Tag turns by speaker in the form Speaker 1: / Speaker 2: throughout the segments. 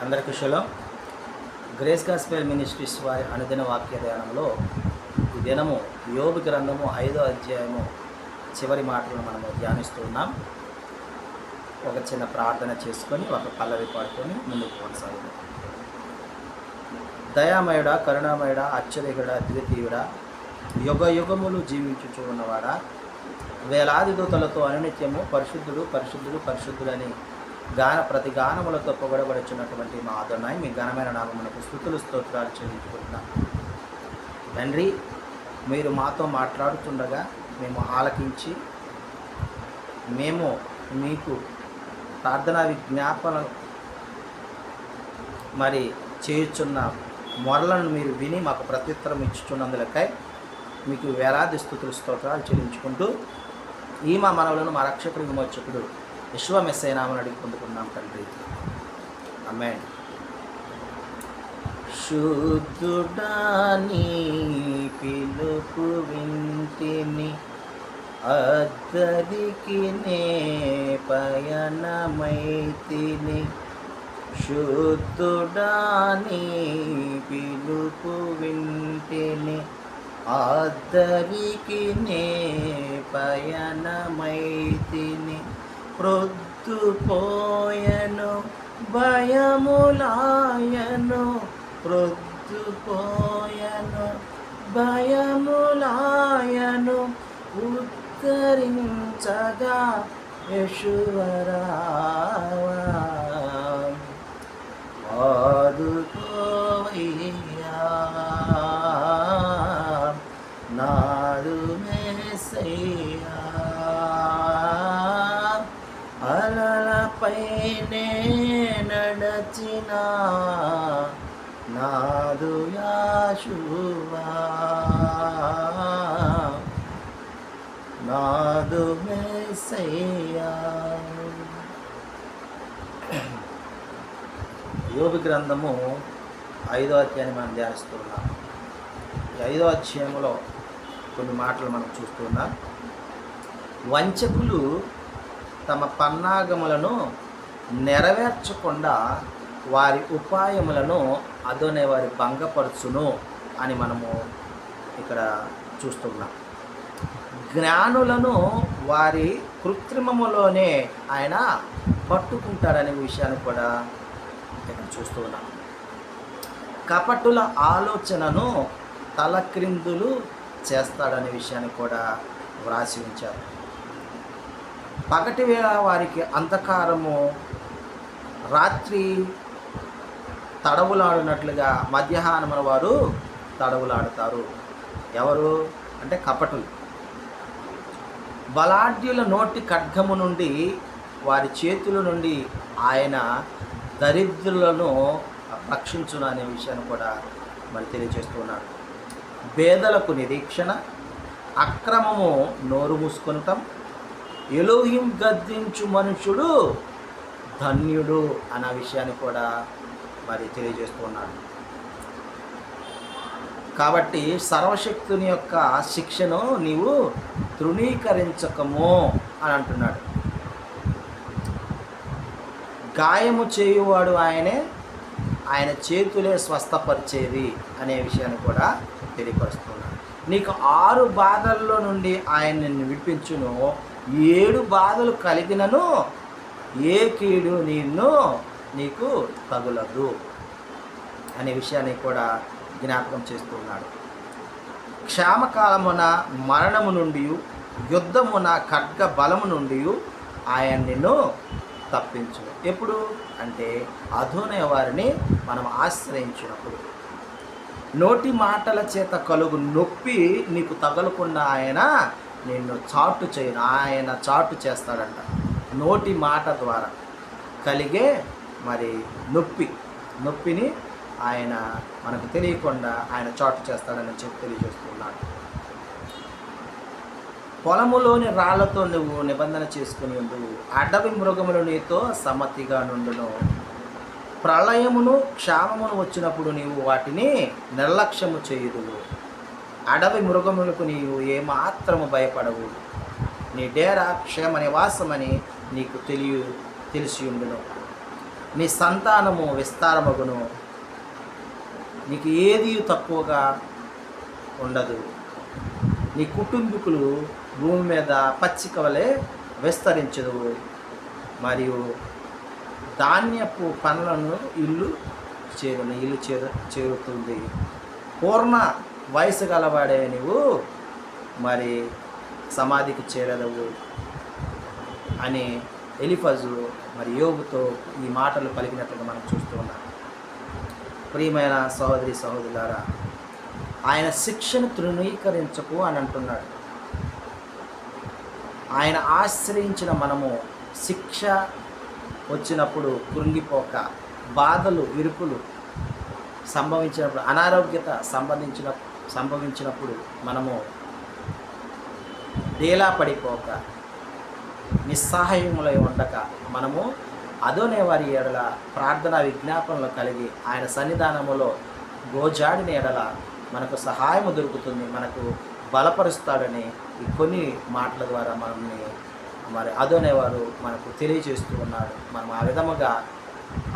Speaker 1: అందరికీ shalom. Grace gospel ministries వారి అనుదిన వాక్య ధ్యానంలో ఈ దినము యోబు గ్రంథము 5వ అధ్యాయము చివరి మాటలను మనము ధ్యానిస్తూ ఉన్నాం. ఒక చిన్న ప్రార్థన చేసుకొని ఒక పల్లవి పాడుకొని ముందుకు కొనసాగుతాం. దయామయుడా, కరుణామయుడా, అత్యధికుడా, ద్వితీయుడా, యుగ యుగములు జీవించుచూ ఉన్నవాడా, వేలాది దూతలతో అనునిత్యము పరిశుద్ధుడు పరిశుద్ధుడు పరిశుద్ధుడని ప్రతి గానములతో పొగడబడుచున్నటువంటి మా అదొన్నాయి మీ ఘనమైన నామమునకు స్తుతులు స్తోత్రాలు చెల్లించుకుంటున్నాం. తండ్రి, మీరు మాతో మాట్లాడుతుండగా మేము ఆలకించి మేము మీకు ప్రార్థనా విజ్ఞాపన మరి చేయుచున్న మొరలను మీరు విని మాకు ప్రత్యుత్తరం ఇచ్చుచున్నందులకై మీకు వేలాది స్తుతులు స్తోత్రాలు చెల్లించుకుంటూ ఈ మా మనవులను మా రక్షకుడు విమోచకుడు యెషువా మెస్సీయ నామమున అడిగి పొందుకున్నాం తండ్రి, ఆమేన్. శుద్ధుడా నీ పిలుపు వింటిని, అద్దరికి నే పయనమైతిని. శుద్ధుడా నీ పిలుపు వింటిని, అద్దరికి నే పయనమైతిని. ప్రొద్దుపోయెను భయములాయను, ప్రొద్దుపోయెను భయములాయను. ఉద్ధరించగా యెషువా ఆదుకోవయ్యా, నాదు మెస్సయ్యా. అలలపైనే నడచిన నాదు యెషువా, నాదు మెస్సయ్యా. యోబు గ్రంథము 5వ అధ్యాయాన్ని మనం ధ్యానిస్తున్నాం. ఈ 5వ అధ్యాయంలో కొన్ని మాటలు మనం చూస్తున్నాం. వంచకులు తమ పన్నాగములను నెరవేర్చకుండా వారి ఉపాయములను అదోనే వారి భంగపరచును అని మనము ఇక్కడ చూస్తున్నాం. జ్ఞానులను వారి కృత్రిమములోనే ఆయన పట్టుకుంటాడనే విషయాన్ని కూడా ఇక్కడ చూస్తూ ఉన్నాం. కపటుల ఆలోచనను తలక్రిందులు చేస్తాడనే విషయాన్ని కూడా వ్రాసి ఉంచారు. పగటి వేళ వారికి అంధకారము, రాత్రి తడవులాడినట్లుగా మధ్యాహ్నమున వారు తడవులాడుతారు. ఎవరు అంటే కపటులు. బలాఢ్యుల నోటి ఖడ్గము నుండి, వారి చేతుల నుండి ఆయన దరిద్రులను రక్షించును అనే విషయాన్ని కూడా మరి తెలియజేస్తున్నాడు. పేదలకు నిరీక్షణ, అక్రమము నోరు మూసుకొనటం, ఎలోహిం గద్దించు మనుషుడు ధన్యుడు అన్న విషయాన్ని కూడా మరి తెలియజేస్తున్నాడు. కాబట్టి సర్వశక్తుని యొక్క శిక్షను నీవు తృణీకరించకము అని అంటున్నాడు. గాయము చేయువాడు ఆయనే, ఆయన చేతులే స్వస్థపరిచేది అనే విషయాన్ని కూడా తెలియపరుస్తున్నాడు. నీకు 6 బాధల్లో నుండి ఆయన నిన్ను విడిపించును, 7 బాధలు కలిగినను ఏ కీడు నీకు తగులదు అనే విషయాన్ని కూడా జ్ఞాపకం చేస్తున్నాడు. క్షామకాలమున మరణము నుండి, యుద్ధమున ఖడ్గ బలము నుండి ఆయన నిన్ను తప్పించు. ఎప్పుడు అంటే అధోనే వారిని మనం ఆశ్రయించినప్పుడు. నోటి మాటల చేత కలుగు నొప్పి నీకు తగలకుండా ఆయన నిన్ను చాటు చేయను, ఆయన చాటు చేస్తాడంట. నోటి మాట ద్వారా కలిగే మరి నొప్పిని ఆయన మనకు తెలియకుండా ఆయన చాటు చేస్తాడని చెప్పి తెలియజేస్తున్నాడు. పొలములోని రాళ్లతో నువ్వు నిబంధన చేసుకుని ఉండు, అడవి మృగములు నీతో సమ్మతిగా నుండును. ప్రళయమును క్షామమును వచ్చినప్పుడు నీవు వాటిని నిర్లక్ష్యము చేయుదువు. అడవి మృగములకు నీవు ఏమాత్రము భయపడవు. నీ డేరా క్షేమ నివాసమని నీకు తెలిసి ఉండును. నీ సంతానము విస్తారమగును, నీకు ఏది తక్కువగా ఉండదు, నీ కుటుంబీకులు భూమి మీద పచ్చిక వలె విస్తరించదు, మరియు ధాన్యపు పనులను ఇల్లు చేరుతుంది. పూర్ణ వయసు గలవాడే నీవు మరి సమాధికి చేరదవు అని ఎలీఫజు మరి యోబుతో ఈ మాటలు పలికినట్లుగా మనం చూస్తూ ఉన్నాం. ప్రియమైన సహోదరి సహోదరులారా, ఆయన శిక్షను తృణీకరించకు అని అంటున్నాడు. ఆయన ఆశ్రయించిన మనము శిక్ష వచ్చినప్పుడు కృంగిపోక, బాధలు ఇరుకులు సంభవించినప్పుడు, అనారోగ్యత సంభవించినప్పుడు మనము డేలా పడిపోక, నిస్సహాయములై ఉండక, మనము అదోనే వారి ఎడల ప్రార్థన విజ్ఞాపనలు కలిగి ఆయన సన్నిధానములో గోజాడిన ఎడల మనకు సహాయము దొరుకుతుంది, మనకు బలపరుస్తాడని ఈ కొన్ని మాటల ద్వారా మనల్ని మరి అదోనేవారు మనకు తెలియజేస్తూ ఉన్నాడు. మనం ఆ విధముగా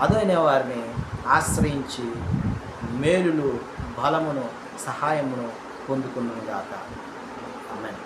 Speaker 1: అదోనేవారిని ఆశ్రయించి మేలులు, బలమును, సహాయమును పొందుకున్నాము గాక. ఆమేన్.